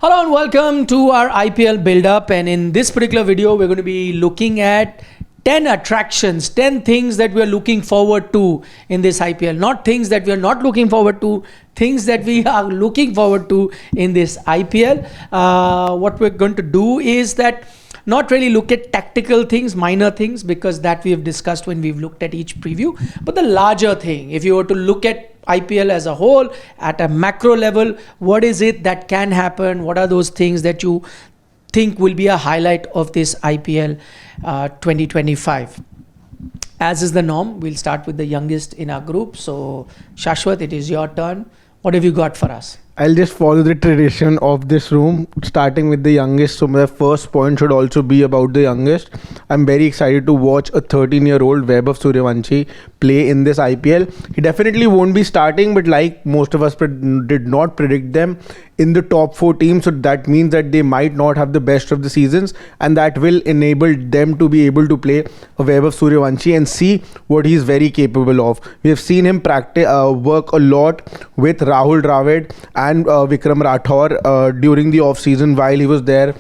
Hello and welcome to our IPL build-up, and in this particular video we're going to be looking at 10 attractions, 10 things that we're looking forward to in this IPL. Not things that we're not looking forward to, things that we are looking forward to in this IPL. What we're going to do is that not really look at tactical things, minor things, because that we have discussed when we've looked at each preview, but the larger thing. If you were to look at IPL as a whole, at a macro level, what is it that can happen? What are those things that you think will be a highlight of this IPL 2025? As is the norm, we'll start with the youngest in our group. So, Shashwat, it is your turn. What have you got for us? I'll just follow the tradition of this room, starting with the youngest. So my first point should also be about the youngest. I'm very excited to watch a 13-year-old Vaibhav Suryavanshi play in this IPL. He definitely won't be starting, but like most of us did not predict them in the top 4 teams. So that means that they might not have the best of the seasons, and that will enable them to be able to play a Vaibhav Suryavanshi and see what he's very capable of. We have seen him practice, work a lot with Rahul Dravid and Vikram Rathore during the off season while he was there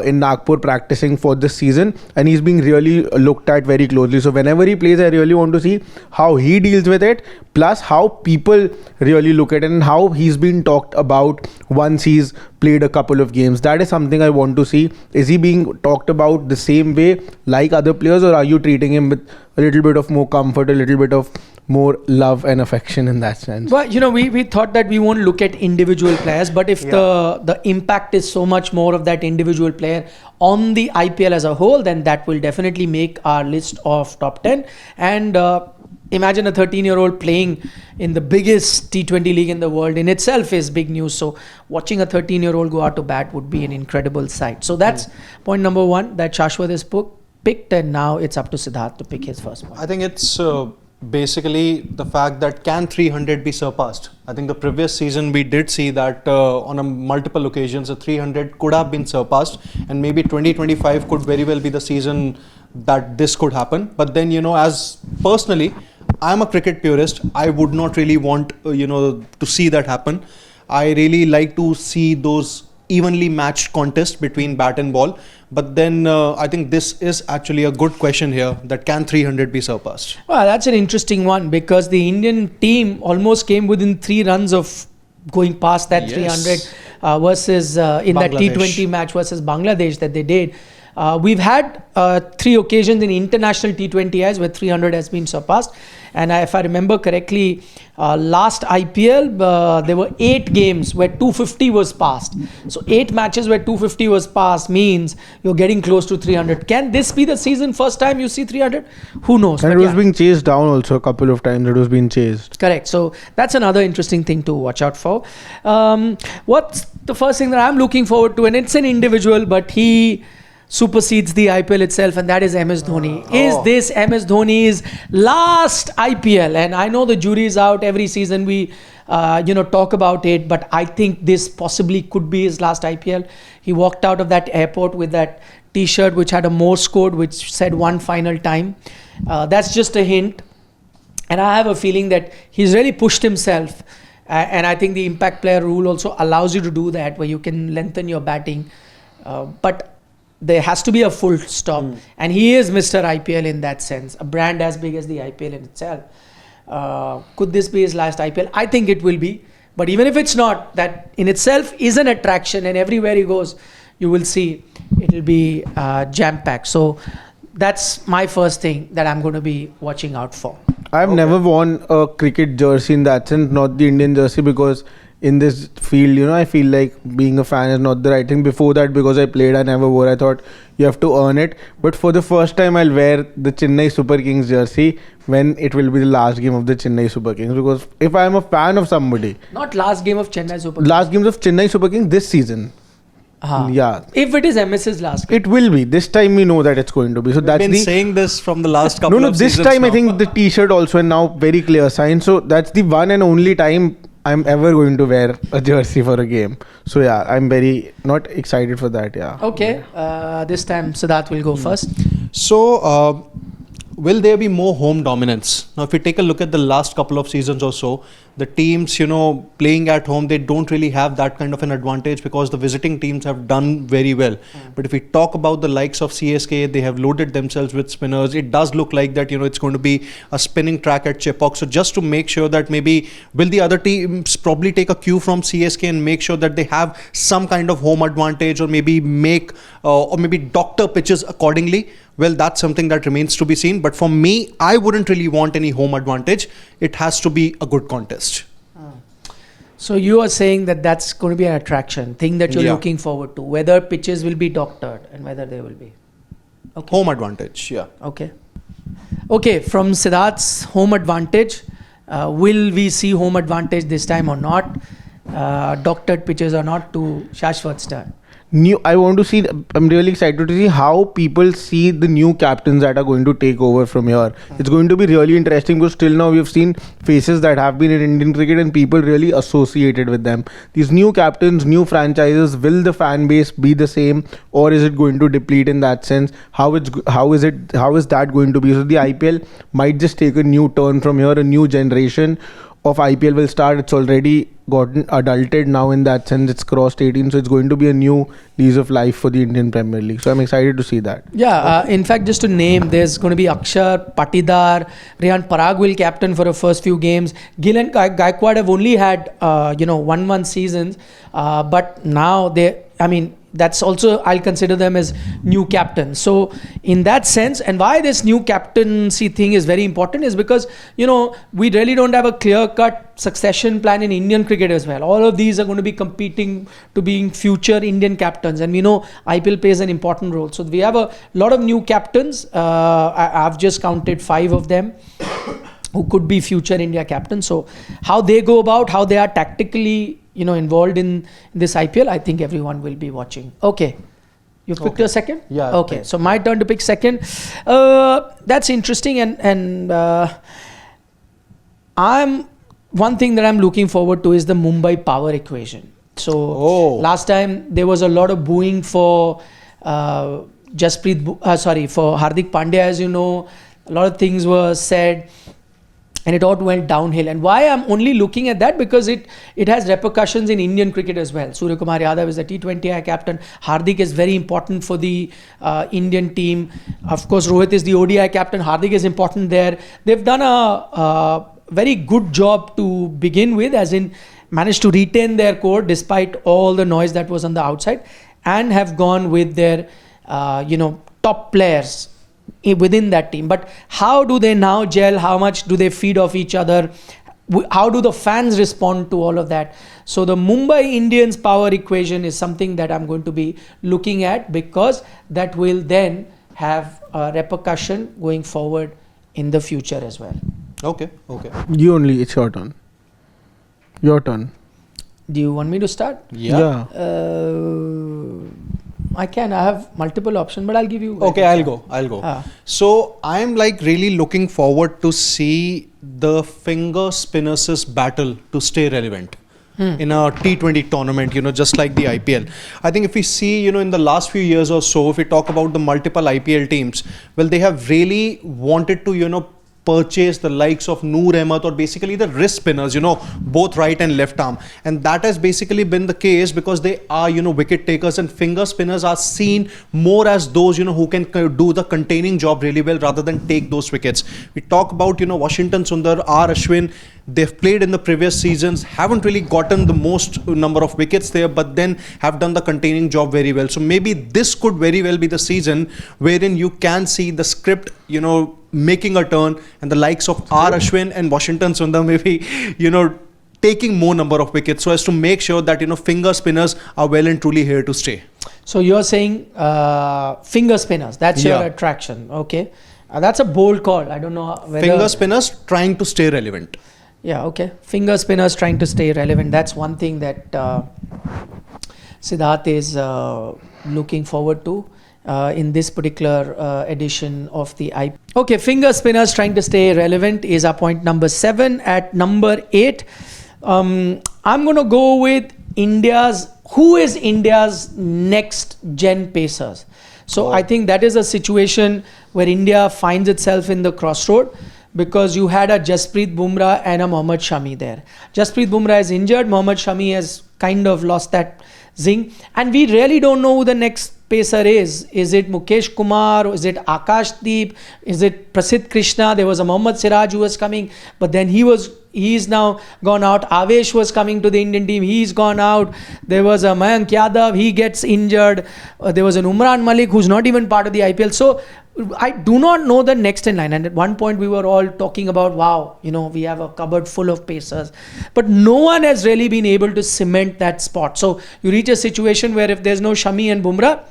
in Nagpur practicing for this season, and he's being really looked at very closely. So whenever he plays, I really want to see how he deals with it, plus how people really look at it and how he's been talked about once he's played a couple of games. That is something I want to see. Is he being talked about the same way like other players, or are you treating him with a little bit of more comfort, a little bit of more love and affection in that sense? Well, you know, we thought that we won't look at individual players, but if the impact is so much more of that individual player on the IPL as a whole, then that will definitely make our list of top 10. And imagine a 13-year-old playing in the biggest T20 league in the world in itself is big news. So watching a 13-year-old go out to bat would be an incredible sight. So that's point number 1 that Shashwat has picked, and now it's up to Siddharth to pick his first point. I think it's basically the fact that can 300 be surpassed. I think the previous season we did see that on a multiple occasions a 300 could have been surpassed, and maybe 2025 could very well be the season that this could happen. But then, you know, as personally, I'm a cricket purist. I would not really want to see that happen. I really like to see those evenly matched contests between bat and ball. But then I think this is actually a good question here, that can 300 be surpassed? Well, that's an interesting one, because the Indian team almost came within 3 runs of going past that 300 versus in that T20 match versus Bangladesh that they did. We've had 3 occasions in international T20Is where 300 has been surpassed. And if I remember correctly, last IPL, there were 8 games where 250 was passed. So 8 matches where 250 was passed means you're getting close to 300. Can this be the season first time you see 300? Who knows? And it was being chased down also a couple of times. It was being chased. Correct. So that's another interesting thing to watch out for. What's the first thing that I'm looking forward to? And it's an individual, but he supersedes the IPL itself, and that is MS Dhoni. Is this MS Dhoni's last IPL? And I know the jury is out. Every season we talk about it, but I think this possibly could be his last IPL. He walked out of that airport with that t-shirt which had a Morse code which said one final time. That's just a hint, and I have a feeling that he's really pushed himself, and I think the impact player rule also allows you to do that, where you can lengthen your batting, but there has to be a full stop. And he is Mr. IPL in that sense, a brand as big as the IPL in itself. Could this be his last IPL? I think it will be. But even if it's not, that in itself is an attraction, and everywhere he goes, you will see it will be jam-packed. So that's my first thing that I'm going to be watching out for. I've never worn a cricket jersey in that sense, not the Indian jersey, because in this field, I feel like being a fan is not the right thing. Before that, because I played, I never wore. I thought you have to earn it. But for the first time, I'll wear the Chennai Super Kings jersey when it will be the last game of the Chennai Super Kings. Because if I'm a fan of somebody... Not last game of Chennai Super Kings. Last games of Chennai Super Kings this season. Yeah. If it is MS's last game. It will be. This time we know that it's going to be. So We've been saying this from the last couple of seasons. This time I think the t-shirt also, and now very clear sign. So that's the one and only time I'm ever going to wear a jersey for a game. So yeah, I'm very not excited for that. Yeah. Okay. This time Siddharth will go first. So will there be more home dominance? Now if we take a look at the last couple of seasons or so, the teams, playing at home, they don't really have that kind of an advantage because the visiting teams have done very well. But if we talk about the likes of CSK, they have loaded themselves with spinners. It does look like that, it's going to be a spinning track at Chepauk. So just to make sure that maybe will the other teams probably take a cue from CSK and make sure that they have some kind of home advantage, or maybe maybe doctor pitches accordingly. Well, that's something that remains to be seen. But for me, I wouldn't really want any home advantage. It has to be a good contest. So you are saying that that's going to be an attraction, thing that you're looking forward to, whether pitches will be doctored and whether they will be. Okay. Home advantage, yeah. Okay. Okay, from Siddharth's home advantage, will we see home advantage this time or not? Doctored pitches or not, to Shashwat's turn. I want to see, I'm really excited to see how people see the new captains that are going to take over from here. It's going to be really interesting because till now we've seen faces that have been in Indian cricket and people really associated with them. These new captains, new franchises, will the fan base be the same, or is it going to deplete in that sense? How is that going to be? So the IPL might just take a new turn from here. A new generation of IPL will start. It's already gotten adulted now in that sense. It's crossed 18, so it's going to be a new lease of life for the Indian Premier League. So I'm excited to see that. Yeah, in fact, just to name, there's going to be Akshar, Patidar, Rehan Parag will captain for the first few games. Gill and Gaikwad have only had 1 seasons, but now that's also, I'll consider them as new captains. So in that sense, and why this new captaincy thing is very important is because, we really don't have a clear-cut succession plan in Indian cricket as well. All of these are going to be competing to being future Indian captains. And we know IPL plays an important role. So we have a lot of new captains. I've just counted 5 of them who could be future India captains. So how they go about, how they are tactically involved in this IPL, I think everyone will be watching. Okay. You picked your second? Yeah. Okay. So my turn to pick second. That's interesting. And one thing that I'm looking forward to is the Mumbai power equation. So last time there was a lot of booing for for Hardik Pandya, as you know. A lot of things were said. And it all went downhill. And why I'm only looking at that, because it has repercussions in Indian cricket as well. Surya Kumar Yadav is the T20I captain. Hardik is very important for the Indian team. Of course, Rohit is the ODI captain. Hardik is important there. They've done a very good job to begin with, as in managed to retain their core despite all the noise that was on the outside, and have gone with their top players within that team. But how do they now gel? How much do they feed off each other? How do the fans respond to all of that? So the Mumbai Indians power equation is something that I'm going to be looking at, because that will then have a repercussion going forward in the future as well. Okay. It's your turn. Your turn. Do you want me to start? Yeah. I have multiple options, but I'll give you. Okay, I'll go. So I'm really looking forward to see the finger spinners' battle to stay relevant in a T20 tournament, just like the IPL. I think if we see, in the last few years or so, if we talk about the multiple IPL teams, well, they have really wanted to, purchase the likes of Noor Ahmed, or basically the wrist spinners, both right and left arm. And that has basically been the case because they are, wicket takers, and finger spinners are seen more as those, who can do the containing job really well rather than take those wickets. We talk about, Washington Sundar, R. Ashwin. They've played in the previous seasons, haven't really gotten the most number of wickets there, but then have done the containing job very well. So maybe this could very well be the season wherein you can see the script, making a turn, and the likes of R. Ashwin and Washington Sundar maybe, taking more number of wickets, so as to make sure that, finger spinners are well and truly here to stay. So you're saying finger spinners, that's your attraction. Okay. That's a bold call. I don't know whether... Finger spinners trying to stay relevant. Yeah, okay. Finger spinners trying to stay relevant. That's one thing that Siddharth is looking forward to in this particular edition of the IPL. Okay, finger spinners trying to stay relevant is our point number 7. At number 8, I'm going to go with who is India's next gen pacers. So I think that is a situation where India finds itself in the crossroad, because you had a Jasprit Bumrah and a Mohammad Shami there. Jasprit Bumrah is injured, Mohammad Shami has kind of lost that zing, and we really don't know who the next pacer is. Is it Mukesh Kumar? Is it Akashdeep? Is it Prasidh Krishna? There was a Mohammad Siraj who was coming, but then he's now gone out. Avesh was coming to the Indian team, he's gone out. There was a Mayank Yadav, he gets injured. There was an Umran Malik who's not even part of the IPL. So I do not know the next in line. And at one point we were all talking about, wow, we have a cupboard full of pacers, but no one has really been able to cement that spot. So you reach a situation where if there's no Shami and Bumrah,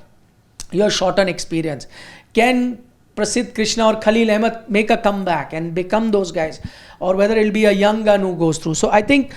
you're short on experience. Can Prasidh Krishna or Khalil Ahmed make a comeback and become those guys, or whether it'll be a young gun who goes through? So I think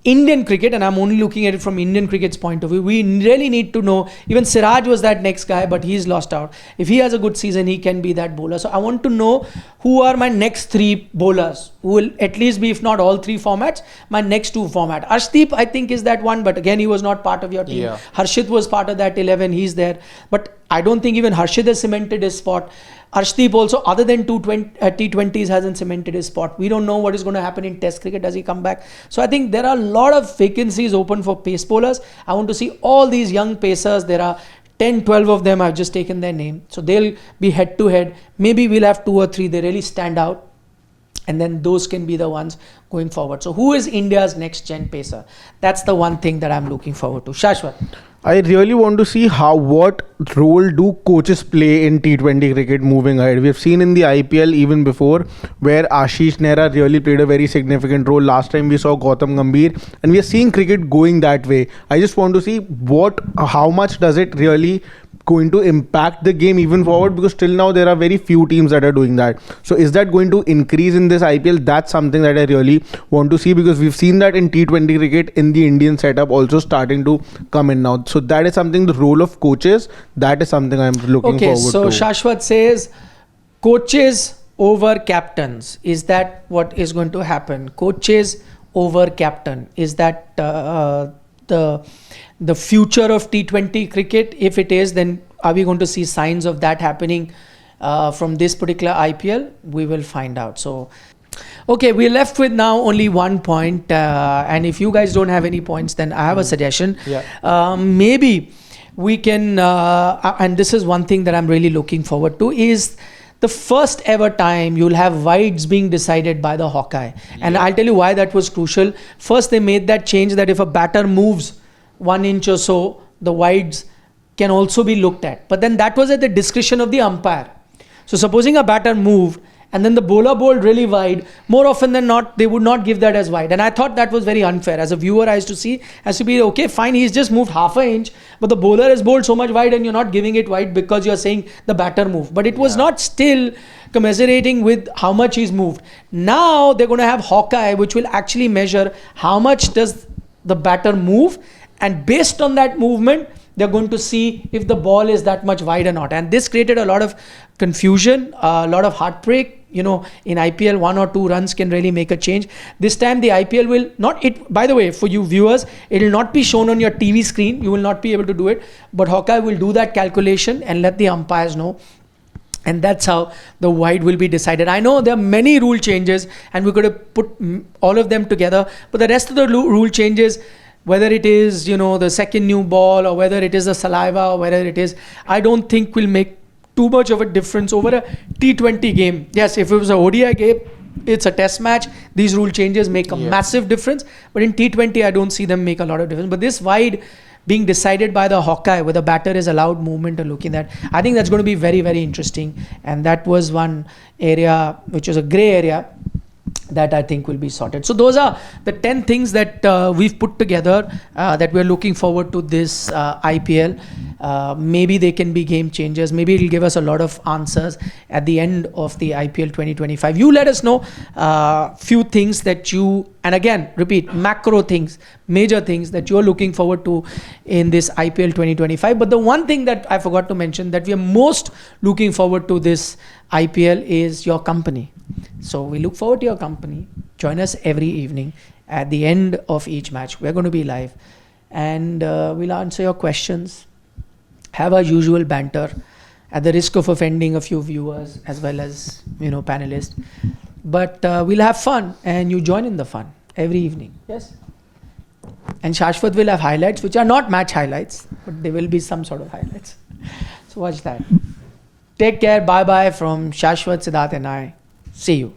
Indian cricket, and I'm only looking at it from Indian cricket's point of view, we really need to know. Even Siraj was that next guy, but he's lost out. If he has a good season, he can be that bowler. So I want to know who are my next three bowlers who will at least be, if not all three formats, my next two format. Arshdeep, I think, is that one, but again, he was not part of your team. Yeah. Harshit was part of that 11, he's there, but I don't think even Harshit has cemented his spot. Arshdeep also, other than T20s, hasn't cemented his spot. We don't know what is going to happen in Test cricket. Does he come back? So I think there are a lot of vacancies open for pace bowlers. I want to see all these young pacers. There are 10, 12 of them. I've just taken their name. So they'll be head to head. Maybe we'll have 2 or 3. They really stand out. And then those can be the ones going forward. So who is India's next gen pacer? That's the one thing that I'm looking forward to. Shashwat. I really want to see what role do coaches play in T20 cricket moving ahead. We have seen in the IPL even before where Ashish Nehra really played a very significant role. Last time we saw Gautam Gambhir, and we are seeing cricket going that way. I just want to see how much does it really going to impact the game even forward, because till now there are very few teams that are doing that. So is that going to increase in this IPL? That's something that I really want to see, because we've seen that in T20 cricket in the Indian setup also starting to come in now. So that is something, the role of coaches, that is something I'm looking forward to. Okay, so Shashwat says coaches over captains. Is that what is going to happen? Coaches over captain. Is that the future of T20 cricket? If it is, then are we going to see signs of that happening from this particular IPL? We will find out. So, okay, we're left with now only 1 point. And if you guys don't have any points, then I have a suggestion. Yeah. Maybe we can, and this is one thing that I'm really looking forward to, is the first ever time you'll have wides being decided by the Hawkeye. And I'll tell you why that was crucial. First, they made that change that if a batter moves 1 inch or so, the wides can also be looked at. But then that was at the discretion of the umpire. So supposing a batter moved and then the bowler bowled really wide, more often than not, they would not give that as wide. And I thought that was very unfair. As a viewer, I used to see, has to be, okay, fine, he's just moved half an inch, but the bowler has bowled so much wide and you're not giving it wide because you're saying the batter moved. But it was not still commiserating with how much he's moved. Now they're going to have Hawkeye, which will actually measure how much does the batter move, and based on that movement, they're going to see if the ball is that much wide or not. And this created a lot of confusion, a lot of heartbreak. In IPL, 1 or 2 runs can really make a change. This time the IPL will not, by the way, for you viewers, it will not be shown on your TV screen. You will not be able to do it. But Hawkeye will do that calculation and let the umpires know. And that's how the wide will be decided. I know there are many rule changes and we could have put all of them together. But the rest of the rule changes, whether it is, the second new ball, or whether it is the saliva, or whether it is, I don't think will make too much of a difference over a T20 game. Yes, if it was a ODI game, it's a test match, these rule changes make a massive difference. But in T20, I don't see them make a lot of difference. But this wide being decided by the Hawkeye, where the batter is allowed movement or looking at, I think that's going to be very, very interesting. And that was one area which was a grey area that I think will be sorted. So those are the 10 things that we've put together that we're looking forward to this IPL. Maybe they can be game changers. Maybe it'll give us a lot of answers at the end of the IPL 2025. You let us know few things that you, and again, repeat, macro things, major things that you're looking forward to in this IPL 2025. But the one thing that I forgot to mention that we are most looking forward to this IPL is your company. So we look forward to your company. Join us every evening at the end of each match. We're going to be live and we'll answer your questions, have our usual banter at the risk of offending a few viewers as well as, panelists. but we'll have fun, and you join in the fun every evening. Yes. And Shashwat will have highlights, which are not match highlights, but there will be some sort of highlights. So watch that. Take care. Bye bye from Shashwat, Siddharth, and I. See you.